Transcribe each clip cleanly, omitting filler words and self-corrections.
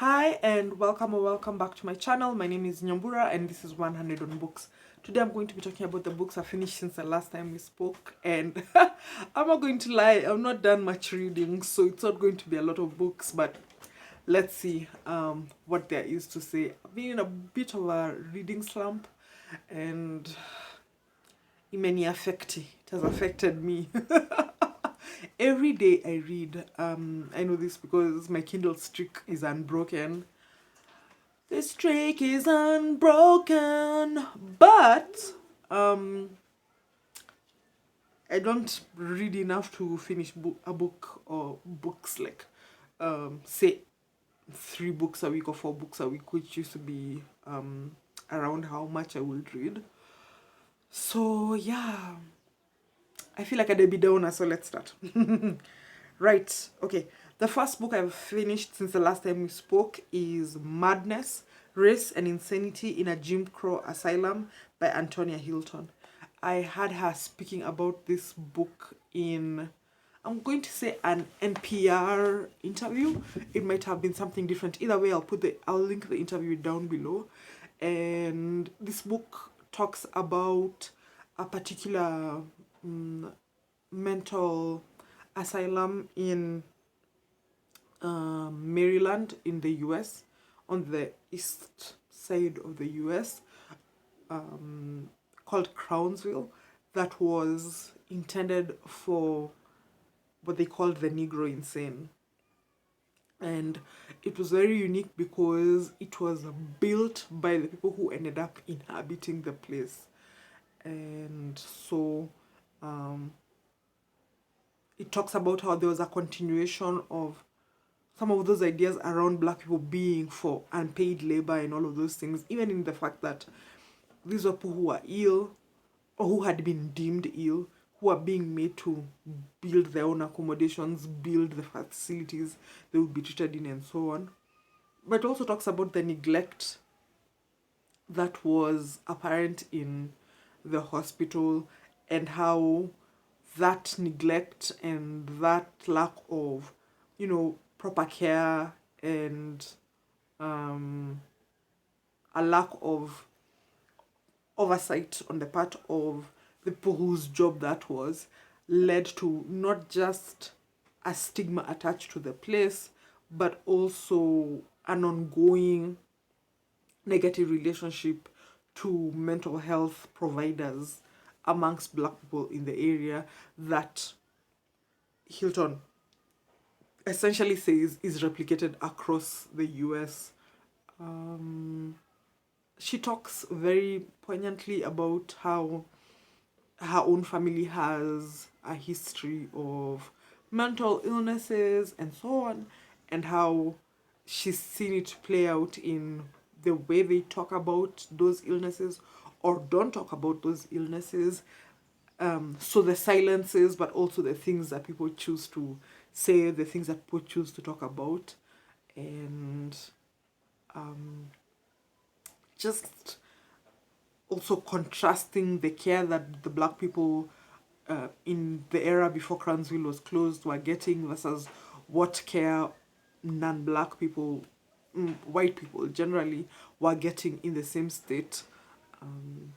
Hi and welcome or welcome back to my channel. My name is Nyambura and this is 100 on Books. Today I'm going to be talking about the books I finished since the last time we spoke, and I'm not going to lie, I've not done much reading, so it's not going to be a lot of books, but let's see what there is to say. I've been in a bit of a reading slump and it has affected me. Every day I read. I know this because my Kindle streak is unbroken. The streak is unbroken, but um, I don't read enough to finish a book or books like say 3 books a week or 4 books a week, which used to be around how much I would read. So yeah, I feel like a Debbie Downer, so let's start. Right, okay. The first book I've finished since the last time we spoke is Madness, Race and Insanity in a Jim Crow Asylum by Antonia Hylton. I had her speaking about this book in, I'm going to say, an NPR interview. It might have been something different. Either way, I'll link the interview down below. And this book talks about a particular mental asylum in Maryland in the US, on the east side of the US, called Crownsville, that was intended for what they called the Negro insane. And it was very unique because it was built by the people who ended up inhabiting the place. And so it talks about how there was a continuation of some of those ideas around black people being for unpaid labor and all of those things, even in the fact that these were people who were ill or who had been deemed ill, who are being made to build their own accommodations, build the facilities they would be treated in, and so on. But it also talks about the neglect that was apparent in the hospital and how that neglect and that lack of, proper care and a lack of oversight on the part of the people whose job that was led to not just a stigma attached to the place, but also an ongoing negative relationship to mental health providers amongst black people in the area that Hylton essentially says is replicated across the US. She talks very poignantly about how her own family has a history of mental illnesses and so on, and how she's seen it play out in the way they talk about those illnesses or don't talk about those illnesses. So the silences, but also the things that people choose to say, the things that people choose to talk about, and just also contrasting the care that the black people in the era before Crownsville was closed were getting versus what care non-black people, white people generally, were getting in the same state.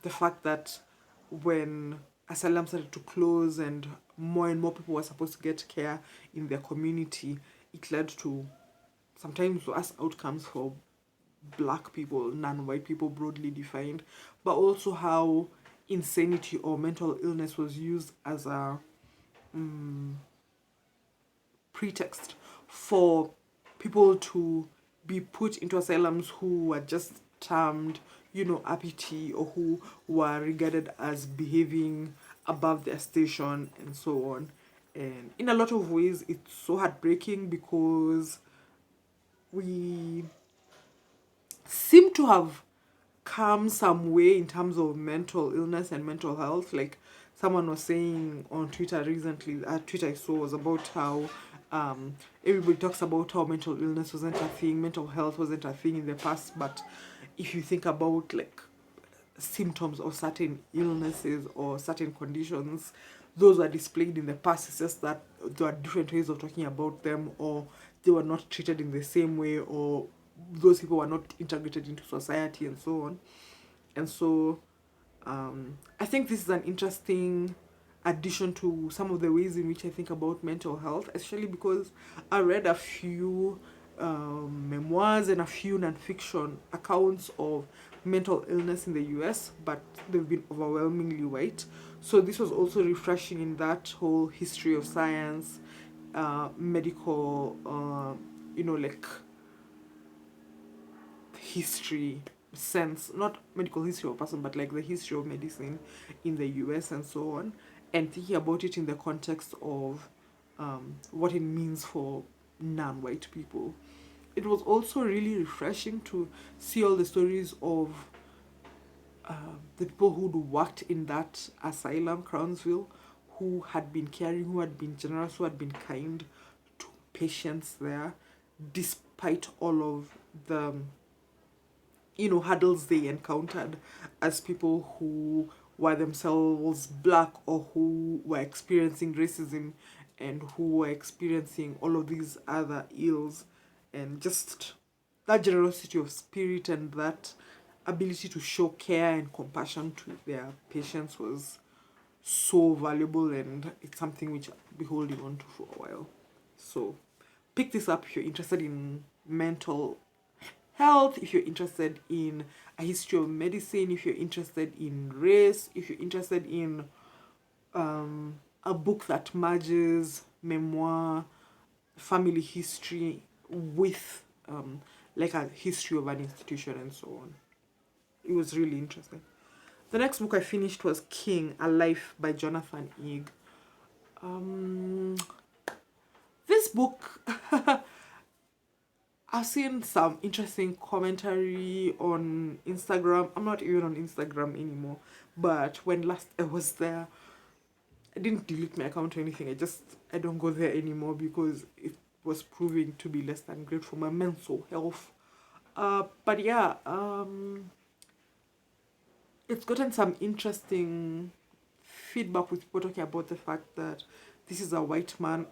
The fact that when asylum started to close and more people were supposed to get care in their community, it led to sometimes worse outcomes for black people, non-white people broadly defined, but also how insanity or mental illness was used as a pretext for people to be put into asylums who were just termed, uppity, or who were regarded as behaving above their station and so on. And in a lot of ways, it's so heartbreaking because we seem to have come some way in terms of mental illness and mental health. Like someone was saying on Twitter recently, a tweet I saw was about how everybody talks about how mental illness wasn't a thing, mental health wasn't a thing in the past, but if you think about like symptoms of certain illnesses or certain conditions, those were displayed in the past. It's just that there are different ways of talking about them, or they were not treated in the same way, or those people were not integrated into society and so on. And so I think this is an interesting addition to some of the ways in which I think about mental health, especially because I read a few memoirs and a few nonfiction accounts of mental illness in the US, but they've been overwhelmingly white. So this was also refreshing in that whole history of science, medical, like history sense, not medical history of a person, but like the history of medicine in the US and so on, and thinking about it in the context of what it means for non-white people. It was also really refreshing to see all the stories of the people who'd worked in that asylum, Crownsville, who had been caring, who had been generous, who had been kind to patients there, despite all of the hurdles they encountered as people who were themselves black or who were experiencing racism and who were experiencing all of these other ills, and just that generosity of spirit and that ability to show care and compassion to their patients was so valuable, and it's something which I'll be holding on to for a while. So pick this up if you're interested in mental health, if you're interested in a history of medicine, if you're interested in race, if you're interested in a book that merges memoir, family history with like a history of an institution and so on. It was really interesting. The next book I finished was King, A Life by Jonathan Eag. This book, I've seen some interesting commentary on Instagram. I'm not even on Instagram anymore, but when last I was there, I didn't delete my account or anything. I don't go there anymore because it was proving to be less than great for my mental health. But yeah, it's gotten some interesting feedback with people talking about the fact that this is a white man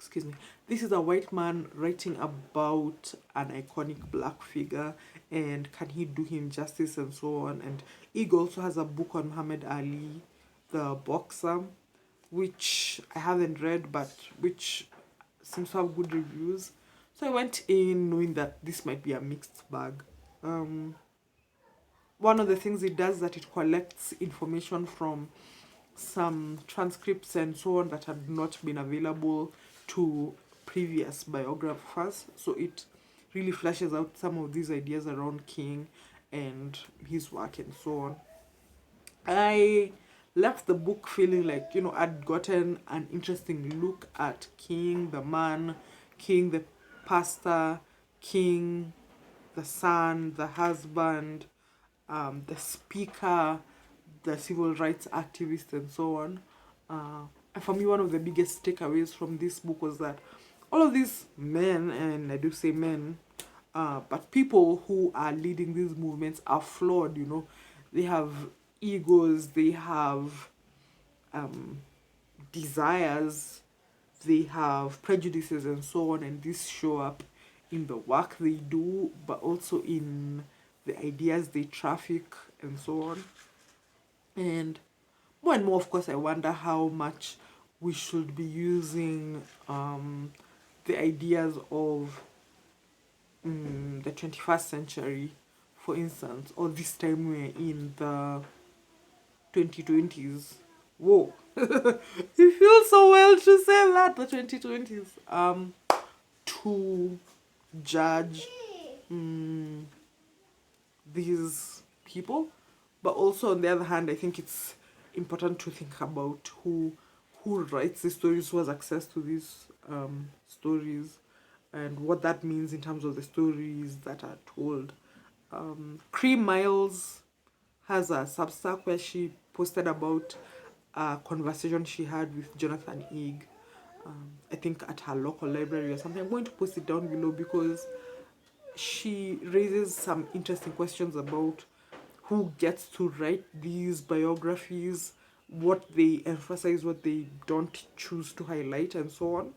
excuse me, this is a white man writing about an iconic black figure, and can he do him justice and so on. And Ig also has a book on Muhammad Ali, the boxer, which I haven't read, but which seems to have good reviews. So I went in knowing that this might be a mixed bag. One of the things it does is that it collects information from some transcripts and so on that had not been available to previous biographers. So it really flashes out some of these ideas around King and his work and so on. I left the book feeling like, I'd gotten an interesting look at King, the man, King, the pastor, King, the son, the husband, the speaker, the civil rights activist, and so on. And for me, one of the biggest takeaways from this book was that all of these men, and I do say men, but people who are leading these movements are flawed, They have egos, they have desires, they have prejudices, and so on. And these show up in the work they do, but also in the ideas they traffic, and so on. And more and more, of course, I wonder how much we should be using the ideas of the 21st century, for instance, or this time we're in the 2020s. Whoa, it feels so well to say that, the 2020s, to judge these people. But also, on the other hand, I think it's important to think about who writes these stories, who has access to these stories, and what that means in terms of the stories that are told. Cream Miles has a Substack where she posted about a conversation she had with Jonathan Eag, I think at her local library or something. I'm going to post it down below because she raises some interesting questions about who gets to write these biographies, what they emphasize, what they don't choose to highlight, and so on.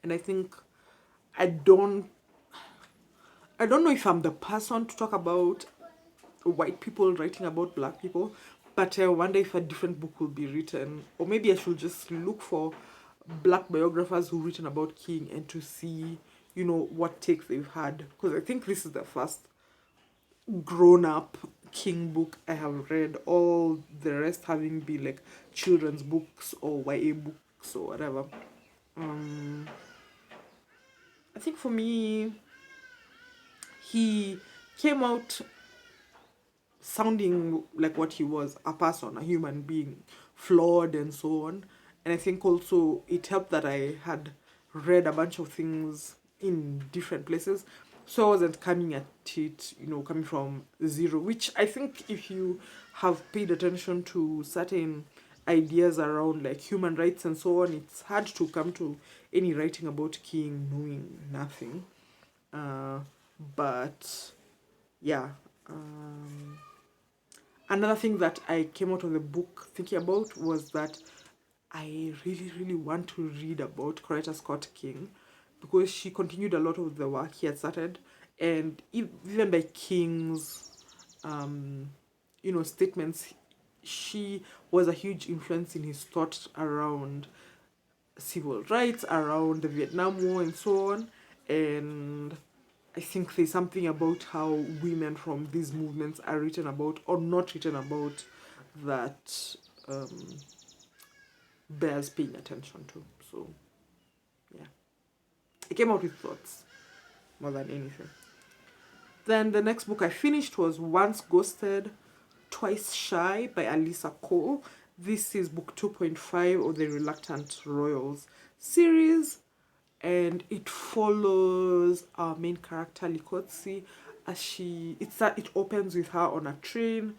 And I think I don't I don't know if I'm the person to talk about white people writing about black people, but I wonder if a different book will be written, or maybe I should just look for black biographers who've written about King and to see, you know, what takes they've had. Because I think this is the first grown up King book I have read, all the rest having been like children's books or YA books or whatever. I think for me, he came out sounding like what he was, a person, a human being, flawed and so on. And I think also it helped that I had read a bunch of things in different places. So I wasn't coming at it, you know, coming from zero, which I think if you have paid attention to certain ideas around like human rights and so on, it's hard to come to any writing about King knowing nothing. But yeah. Another thing that I came out of the book thinking about was that I really, really want to read about Coretta Scott King because she continued a lot of the work he had started, and even by King's, you know, statements, she was a huge influence in his thought around civil rights, around the Vietnam War, and so on. And I think there's something about how women from these movements are written about or not written about that bears paying attention to. So, yeah. I came out with thoughts more than anything. Then the next book I finished was Once Ghosted, Twice Shy by Alyssa Cole. This is book 2.5 of the Reluctant Royals series, and it follows our main character Likotsi as it opens with her on a train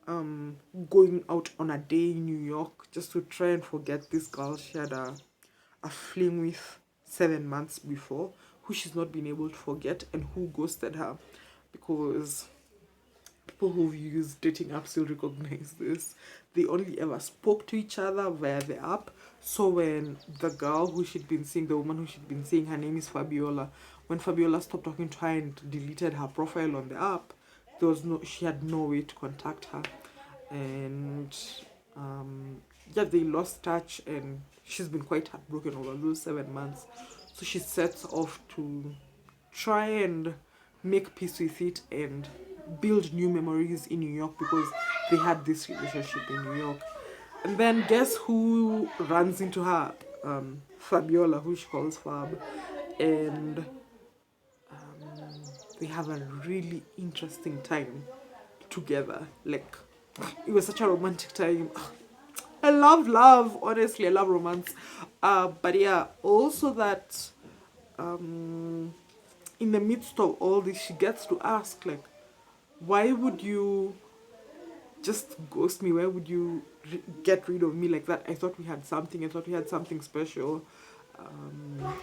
going out on a day in New York just to try and forget this girl she had a fling with 7 months before, who she's not been able to forget and who ghosted her, because people who've used dating apps will recognize this. They only ever spoke to each other via the app. So when the girl who she'd been seeing, the woman who she'd been seeing, her name is Fabiola, when Fabiola stopped talking to her and deleted her profile on the app, she had no way to contact her. And yeah, they lost touch, and she's been quite heartbroken over those 7 months. So she sets off to try and make peace with it and build new memories in New York because they had this relationship in New York. And then guess who runs into her? Fabiola, who she calls Fab. And they have a really interesting time together. Like, it was such a romantic time. I love love. Honestly, I love romance. But yeah, also that in the midst of all this, she gets to ask, like, why would you just ghost me? Why would you get rid of me like that? I thought we had something. I thought we had something special,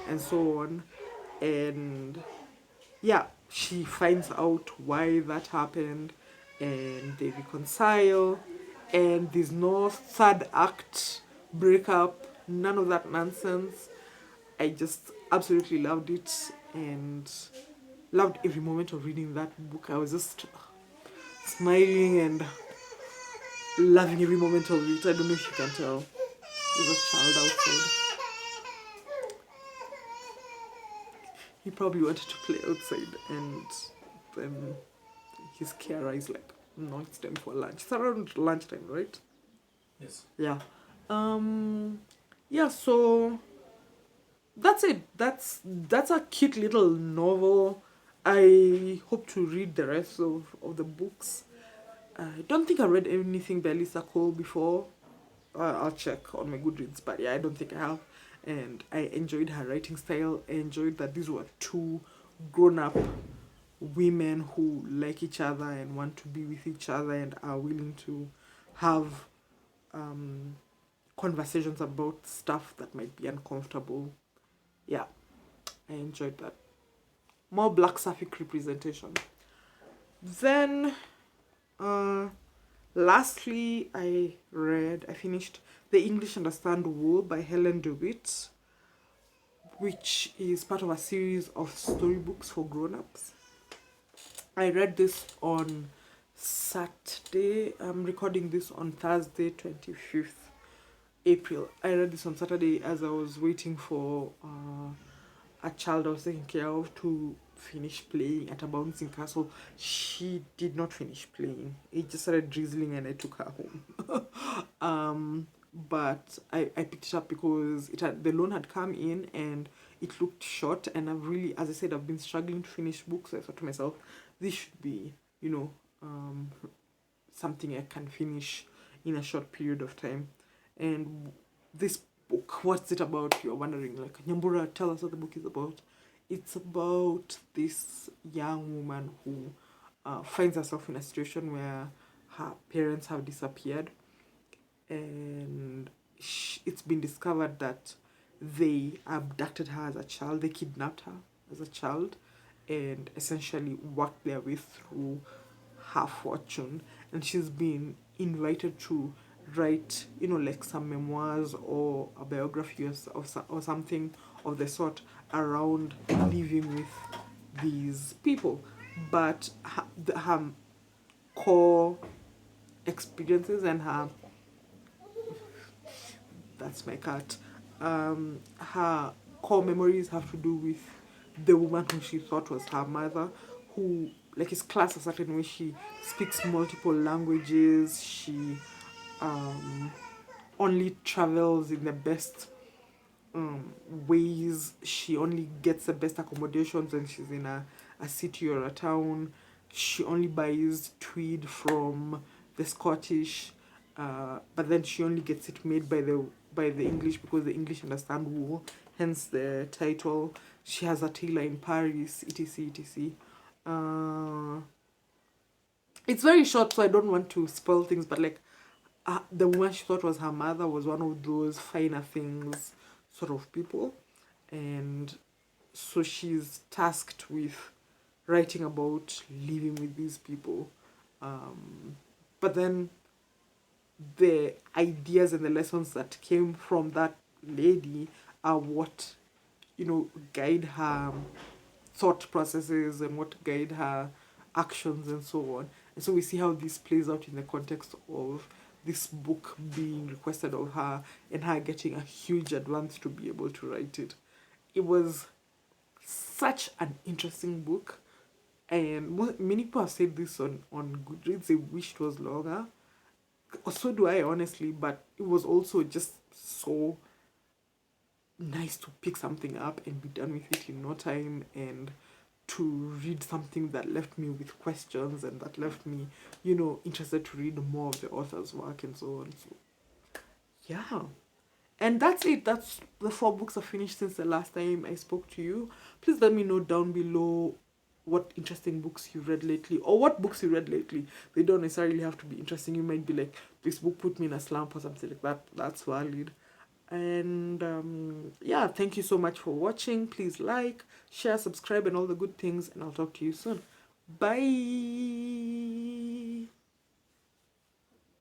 and so on. And yeah, she finds out why that happened, and they reconcile. And there's no third act breakup. None of that nonsense. I just absolutely loved it and loved every moment of reading that book. I was just smiling and loving every moment of it. I don't know if you can tell. There's a child outside. He probably wanted to play outside, and then his carer is like, no, it's time for lunch. It's around lunchtime, right? Yes. Yeah. Yeah, so that's it. That's a cute little novel. I hope to read the rest of the books. I don't think I read anything by Alyssa Cole before. I'll check on my Goodreads, but yeah, I don't think I have. And I enjoyed her writing style. I enjoyed that these were two grown-up women who like each other and want to be with each other and are willing to have conversations about stuff that might be uncomfortable. Yeah, I enjoyed that. More Black Sapphic representation. Then, lastly, I finished The English Understand Wool by Helen DeWitt, which is part of a series of storybooks for grown-ups. I read this on Saturday. I'm recording this on Thursday, 25th April. I read this on Saturday as I was waiting for a child I was taking care of to finish playing at a bouncing castle. She did not finish playing. It just started drizzling and I took her home. But I picked it up because the loan had come in and it looked short, and I've really, as I said, I've been struggling to finish books. So I thought to myself, this should be, something I can finish in a short period of time. And this book, what's it about? You're wondering, like, Nyambura, tell us what the book is about. It's about this young woman who finds herself in a situation where her parents have disappeared, and it's been discovered that they abducted her as a child, they kidnapped her as a child, and essentially worked their way through her fortune. And she's been invited to write, like some memoirs or a biography or something of the sort around living with these people. But her core experiences and that's my cat, her core memories have to do with the woman who she thought was her mother, who, like, is classed a certain way. She speaks multiple languages. She only travels in the best ways. She only gets the best accommodations when she's in a city or a town. She only buys tweed from the Scottish, but then she only gets it made by the English because the English understand wool, hence the title. She has a tailor in Paris, etc, etc. It's very short, so I don't want to spoil things, but like, the woman she thought was her mother was one of those finer things sort of people, and so she's tasked with writing about living with these people. But then the ideas and the lessons that came from that lady are what, guide her thought processes and what guide her actions and so on. And so we see how this plays out in the context of this book being requested of her and her getting a huge advance to be able to write it. It was such an interesting book, and many people have said this on Goodreads. They wish it was longer. So do I, honestly, but it was also just so nice to pick something up and be done with it in no time, and to read something that left me with questions and that left me, interested to read more of the author's work and so on. So, yeah. And that's it. That's the 4 books I've finished since the last time I spoke to you. Please let me know down below what interesting books you read lately, or what books you read lately. They don't necessarily have to be interesting. You might be like, this book put me in a slump or something like that. That's valid. And yeah, thank you so much for watching. Please like, share, subscribe, and all the good things, and I'll talk to you soon. Bye.